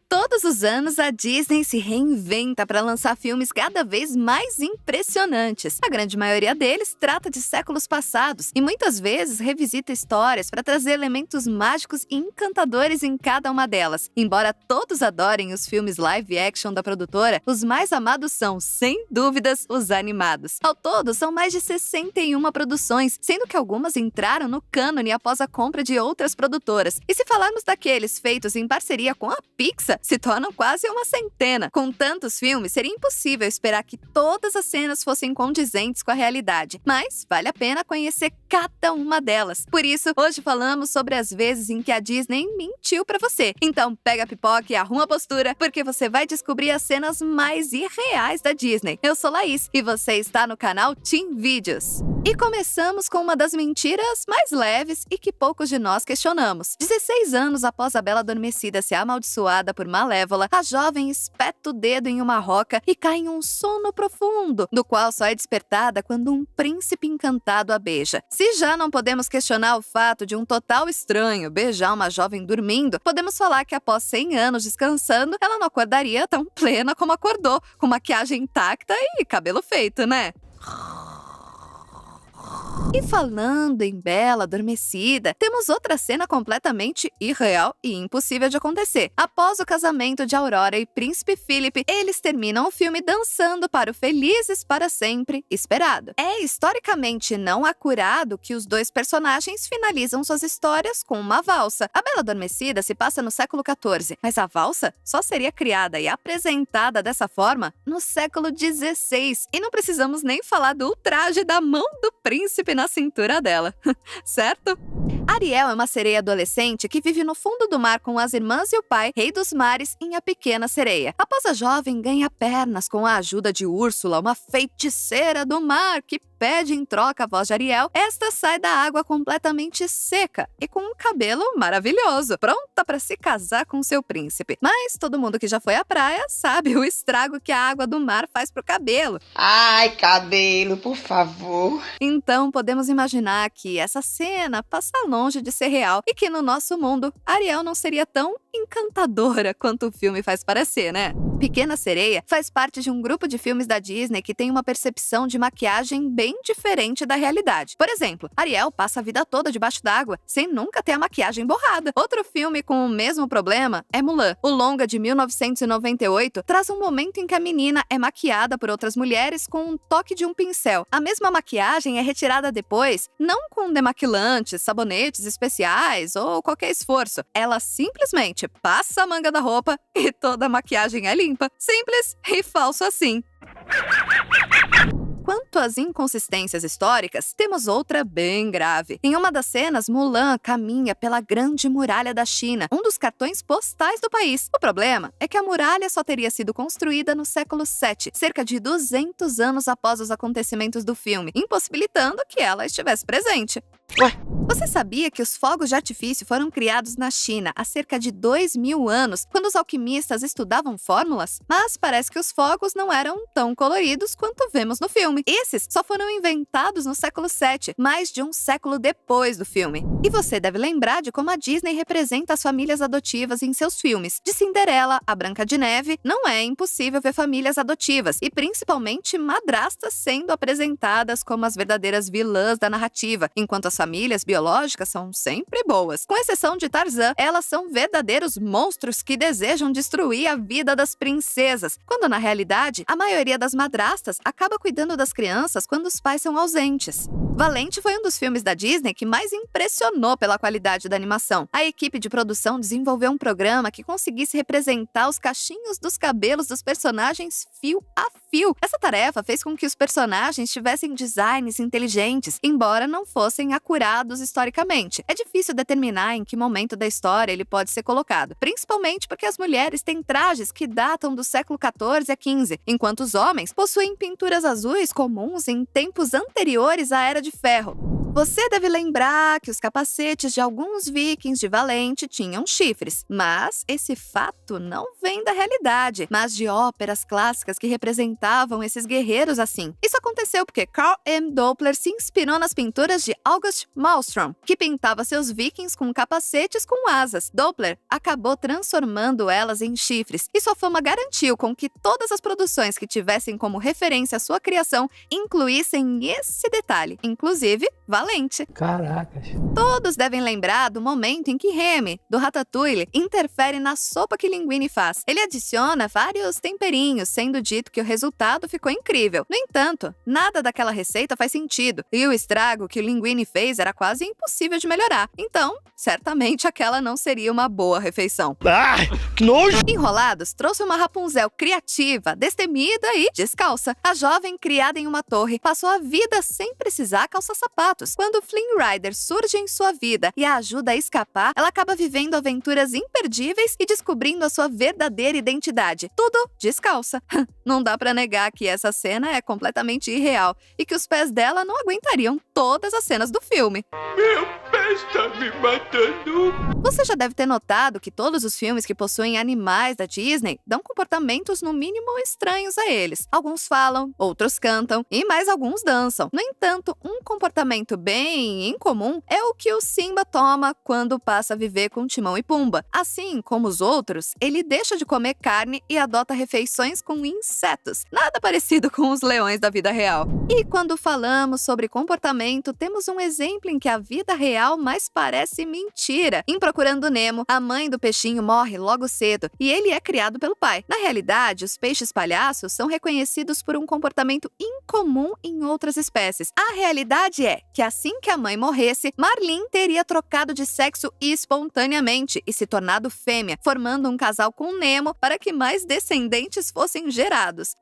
Todos os anos, a Disney se reinventa para lançar filmes cada vez mais impressionantes. A grande maioria deles trata de séculos passados e muitas vezes revisita histórias para trazer elementos mágicos e encantadores em cada uma delas. Embora todos adorem os filmes live action da produtora, os mais amados são, sem dúvidas, os animados. Ao todo, são mais de 61 produções, sendo que algumas entraram no cânone após a compra de outras produtoras. E se falarmos daqueles feitos em parceria com a Pixar, se tornam quase uma centena. Com tantos filmes, seria impossível esperar que todas as cenas fossem condizentes com a realidade, mas vale a pena conhecer cada uma delas. Por isso, hoje falamos sobre as vezes em que a Disney mentiu pra você. Então pega a pipoca e arruma a postura, porque você vai descobrir as cenas mais irreais da Disney. Eu sou Laís e você está no canal Team Vídeos. E começamos com uma das mentiras mais leves e que poucos de nós questionamos. 16 anos após a Bela Adormecida ser amaldiçoada por Malévola, a jovem espeta o dedo em uma roca e cai em um sono profundo, do qual só é despertada quando um príncipe encantado a beija. Se já não podemos questionar o fato de um total estranho beijar uma jovem dormindo, podemos falar que após 100 anos descansando, ela não acordaria tão plena como acordou, com maquiagem intacta e cabelo feito, né? E falando em Bela Adormecida, temos outra cena completamente irreal e impossível de acontecer. Após o casamento de Aurora e Príncipe Philip, eles terminam o filme dançando para o Felizes para Sempre esperado. É historicamente não acurado que os dois personagens finalizam suas histórias com uma valsa. A Bela Adormecida se passa no século XIV, mas a valsa só seria criada e apresentada dessa forma no século XVI. E não precisamos nem falar do ultraje da mão do príncipe na cintura dela, certo? Ariel é uma sereia adolescente que vive no fundo do mar com as irmãs e o pai, rei dos mares, em A Pequena Sereia. Após a jovem ganha pernas com a ajuda de Úrsula, uma feiticeira do mar que pede em troca a voz de Ariel, esta sai da água completamente seca e com um cabelo maravilhoso, pronta para se casar com seu príncipe. Mas todo mundo que já foi à praia sabe o estrago que a água do mar faz pro cabelo. Ai, cabelo, por favor. Então podemos imaginar que essa cena passa longe de ser real e que no nosso mundo, Ariel não seria tão encantadora quanto o filme faz parecer, né? Pequena Sereia faz parte de um grupo de filmes da Disney que tem uma percepção de maquiagem bem diferente da realidade. Por exemplo, Ariel passa a vida toda debaixo d'água, sem nunca ter a maquiagem borrada. Outro filme com o mesmo problema é Mulan. O longa de 1998 traz um momento em que a menina é maquiada por outras mulheres com um toque de um pincel. A mesma maquiagem é retirada depois, não com demaquilantes, sabonetes especiais ou qualquer esforço. Ela simplesmente passa a manga da roupa e toda a maquiagem é limpa. Simples e falso assim. Quanto às inconsistências históricas, temos outra bem grave. Em uma das cenas, Mulan caminha pela Grande Muralha da China, um dos cartões postais do país. O problema é que a muralha só teria sido construída no século VII, cerca de 200 anos após os acontecimentos do filme, impossibilitando que ela estivesse presente. Ué? Você sabia que os fogos de artifício foram criados na China há cerca de 2000 anos, quando os alquimistas estudavam fórmulas? Mas parece que os fogos não eram tão coloridos quanto vemos no filme. Esses só foram inventados no século VII, mais de um século depois do filme. E você deve lembrar de como a Disney representa as famílias adotivas em seus filmes. De Cinderela a Branca de Neve, não é impossível ver famílias adotivas, e principalmente madrastas sendo apresentadas como as verdadeiras vilãs da narrativa, enquanto as famílias biológicas são sempre boas. Com exceção de Tarzan, elas são verdadeiros monstros que desejam destruir a vida das princesas, quando na realidade, a maioria das madrastas acaba cuidando das crianças quando os pais são ausentes. Valente foi um dos filmes da Disney que mais impressionou pela qualidade da animação. A equipe de produção desenvolveu um programa que conseguisse representar os cachinhos dos cabelos dos personagens fio a fio. Essa tarefa fez com que os personagens tivessem designs inteligentes, embora não fossem acurados historicamente. É difícil determinar em que momento da história ele pode ser colocado, principalmente porque as mulheres têm trajes que datam do século XIV a XV, enquanto os homens possuem pinturas azuis comuns em tempos anteriores à Era de Ferro. Você deve lembrar que os capacetes de alguns vikings de Valente tinham chifres, mas esse fato não vem da realidade, mas de óperas clássicas que representavam esses guerreiros assim. Isso aconteceu porque Carl M. Doppler se inspirou nas pinturas de August Malmström, que pintava seus vikings com capacetes com asas. Doppler acabou transformando elas em chifres, e sua fama garantiu com que todas as produções que tivessem como referência a sua criação incluíssem esse detalhe, inclusive Valente. Caracas. Todos devem lembrar do momento em que Remy, do Ratatouille, interfere na sopa que Linguini faz. Ele adiciona vários temperinhos, sendo dito que o resultado ficou incrível. No entanto, nada daquela receita faz sentido, e o estrago que o Linguini fez era quase impossível de melhorar. Então, certamente aquela não seria uma boa refeição. Ah, que nojo! Enrolados trouxe uma Rapunzel criativa, destemida e descalça. A jovem, criada em uma torre, passou a vida sem precisar calçar sapatos. Quando Flynn Rider surge em sua vida e a ajuda a escapar, ela acaba vivendo aventuras imperdíveis e descobrindo a sua verdadeira identidade. Tudo descalça. Não dá pra negar que essa cena é completamente irreal e que os pés dela não aguentariam todas as cenas do filme. Meu pé está me matando. Você já deve ter notado que todos os filmes que possuem animais da Disney dão comportamentos no mínimo estranhos a eles. Alguns falam, outros cantam e mais alguns dançam. No entanto, um comportamento bem incomum é o que o Simba toma quando passa a viver com Timão e Pumba. Assim como os outros, ele deixa de comer carne e adota refeições com insetos, nada parecido com os leões da vida real. E quando falamos sobre comportamento, temos um exemplo em que a vida real mais parece mentira. Em Procurando Nemo, a mãe do peixinho morre logo cedo e ele é criado pelo pai. Na realidade, os peixes palhaços são reconhecidos por um comportamento incomum em outras espécies. A realidade é que assim que a mãe morresse, Marlin teria trocado de sexo espontaneamente e se tornado fêmea, formando um casal com Nemo para que mais descendentes fossem gerados.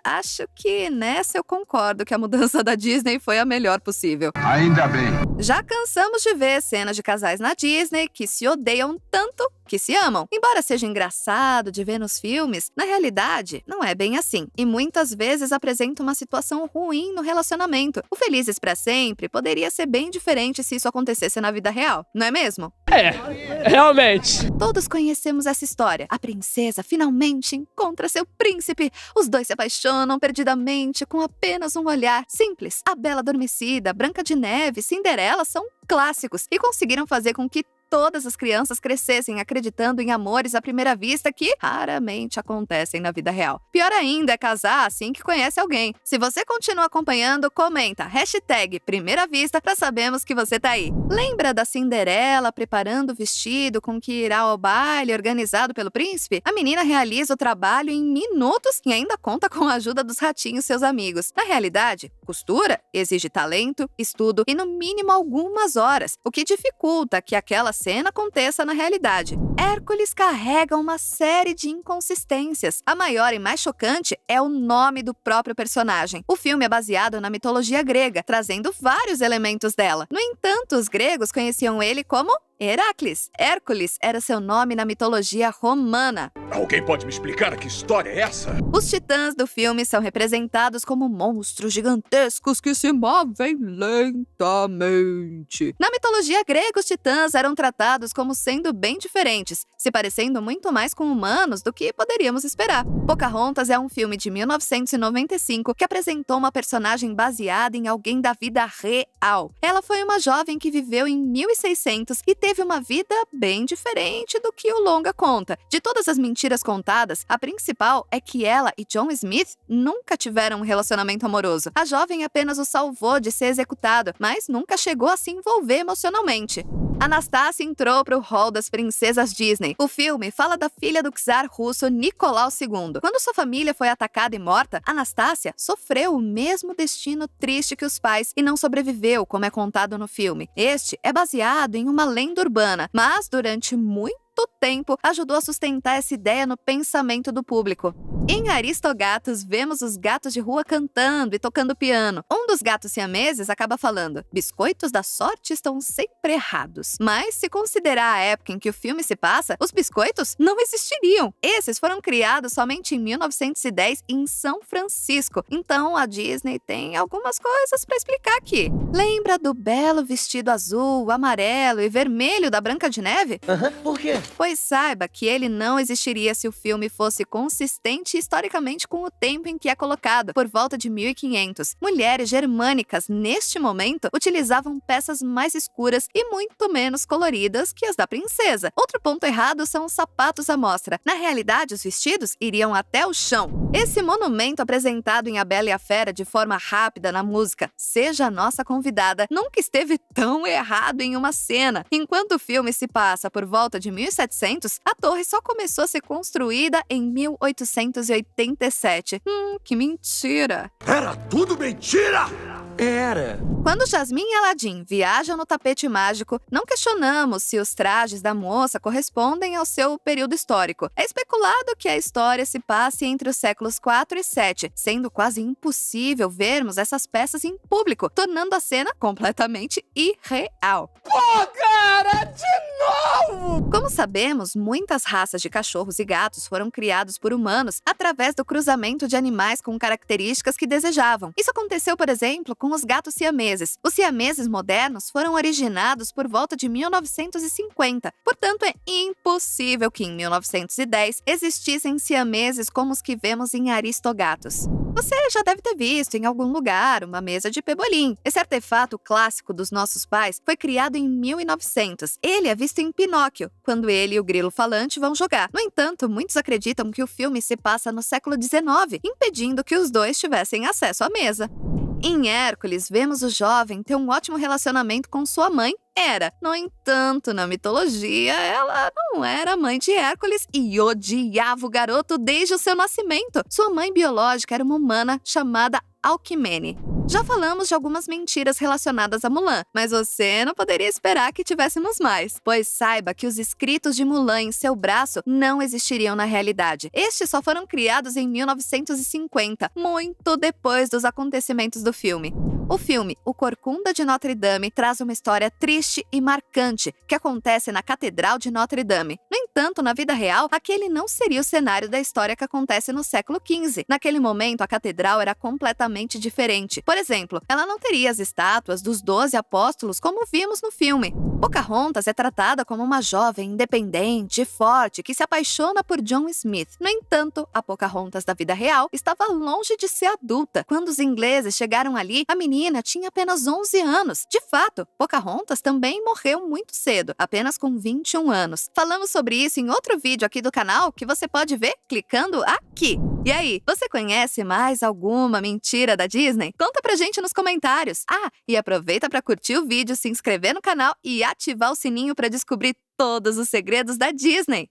Acho que nessa eu concordo que a mudança da Disney foi a melhor possível. Ainda bem. Já cansamos de ver cenas de casais na Disney que se odeiam tanto que se amam. Embora seja engraçado de ver nos filmes, na realidade, não é bem assim. E muitas vezes apresenta uma situação ruim no relacionamento. O Felizes pra Sempre poderia ser bem diferente se isso acontecesse na vida real, não é mesmo? É, realmente. Todos conhecemos essa história. A princesa finalmente encontra seu príncipe. Os dois se apaixonam perdidamente com apenas um olhar simples. A Bela Adormecida, Branca de Neve, Cinderela são clássicos e conseguiram fazer com que todas as crianças crescessem acreditando em amores à primeira vista que raramente acontecem na vida real. Pior ainda é casar assim que conhece alguém. Se você continua acompanhando, comenta #PrimeiraVista pra sabermos que você tá aí. Lembra da Cinderela preparando o vestido com que irá ao baile organizado pelo príncipe? A menina realiza o trabalho em minutos e ainda conta com a ajuda dos ratinhos, seus amigos. Na realidade, costura exige talento, estudo e no mínimo algumas horas, o que dificulta que aquela cena aconteça na realidade. Hércules carrega uma série de inconsistências. A maior e mais chocante é o nome do próprio personagem. O filme é baseado na mitologia grega, trazendo vários elementos dela. No entanto, os gregos conheciam ele como Heracles. Hércules era seu nome na mitologia romana. Alguém pode me explicar que história é essa? Os titãs do filme são representados como monstros gigantescos que se movem lentamente. Na mitologia grega, os titãs eram tratados como sendo bem diferentes, se parecendo muito mais com humanos do que poderíamos esperar. Pocahontas é um filme de 1995 que apresentou uma personagem baseada em alguém da vida real. Ela foi uma jovem que viveu em 1600 e teve uma vida bem diferente do que o longa conta. De todas as mentiras contadas, a principal é que ela e John Smith nunca tiveram um relacionamento amoroso. A jovem apenas o salvou de ser executado, mas nunca chegou a se envolver emocionalmente. Anastácia entrou para o hall das princesas Disney. O filme fala da filha do czar russo Nicolau II. Quando sua família foi atacada e morta, Anastácia sofreu o mesmo destino triste que os pais e não sobreviveu, como é contado no filme. Este é baseado em uma lenda urbana, mas durante muito muito tempo ajudou a sustentar essa ideia no pensamento do público. Em Aristogatos, vemos os gatos de rua cantando e tocando piano. Um dos gatos siameses acaba falando: biscoitos da sorte estão sempre errados. Mas, se considerar a época em que o filme se passa, os biscoitos não existiriam. Esses foram criados somente em 1910 em São Francisco. Então, a Disney tem algumas coisas para explicar aqui. Lembra do belo vestido azul, amarelo e vermelho da Branca de Neve? Por quê? Pois saiba que ele não existiria se o filme fosse consistente historicamente com o tempo em que é colocado, por volta de 1500. Mulheres germânicas, neste momento, utilizavam peças mais escuras e muito menos coloridas que as da princesa. Outro ponto errado são os sapatos à mostra. Na realidade, os vestidos iriam até o chão. Esse monumento apresentado em A Bela e a Fera de forma rápida na música Seja a Nossa Convidada nunca esteve tão errado em uma cena. Enquanto o filme se passa por volta de 1700, a torre só começou a ser construída em 1887. Que mentira! Era tudo mentira! Era. Quando Jasmine e Aladdin viajam no tapete mágico, não questionamos se os trajes da moça correspondem ao seu período histórico. É especulado que a história se passe entre os séculos 4 e 7, sendo quase impossível vermos essas peças em público, tornando a cena completamente irreal. Pô, cara, de novo! Como sabemos, muitas raças de cachorros e gatos foram criados por humanos através do cruzamento de animais com características que desejavam. Isso aconteceu, por exemplo, com os gatos siameses. Os siameses modernos foram originados por volta de 1950. Portanto, é impossível que em 1910 existissem siameses como os que vemos em Aristogatos. Você já deve ter visto em algum lugar uma mesa de pebolim. Esse artefato clássico dos nossos pais foi criado em 1900. Ele é visto em Pinóquio, quando ele e o grilo falante vão jogar. No entanto, muitos acreditam que o filme se passa no século XIX, impedindo que os dois tivessem acesso à mesa. Em Hércules, vemos o jovem ter um ótimo relacionamento com sua mãe, Hera. No entanto, na mitologia, ela não era mãe de Hércules e odiava o garoto desde o seu nascimento. Sua mãe biológica era uma humana chamada Alcmene. Já falamos de algumas mentiras relacionadas a Mulan, mas você não poderia esperar que tivéssemos mais. Pois saiba que os escritos de Mulan em seu braço não existiriam na realidade. Estes só foram criados em 1950, muito depois dos acontecimentos do filme. O filme O Corcunda de Notre Dame traz uma história triste e marcante que acontece na Catedral de Notre Dame. No entanto, na vida real, aquele não seria o cenário da história que acontece no século XV. Naquele momento, a catedral era completamente diferente. Por exemplo, ela não teria as estátuas dos 12 apóstolos como vimos no filme. Pocahontas é tratada como uma jovem independente e forte que se apaixona por John Smith. No entanto, a Pocahontas da vida real estava longe de ser adulta. Quando os ingleses chegaram ali, a menina tinha apenas 11 anos. De fato, Pocahontas também morreu muito cedo, apenas com 21 anos. Falamos sobre isso em outro vídeo aqui do canal que você pode ver clicando aqui. E aí, você conhece mais alguma mentira da Disney? Conta pra gente nos comentários. E aproveita para curtir o vídeo, se inscrever no canal e ativar o sininho para descobrir todos os segredos da Disney.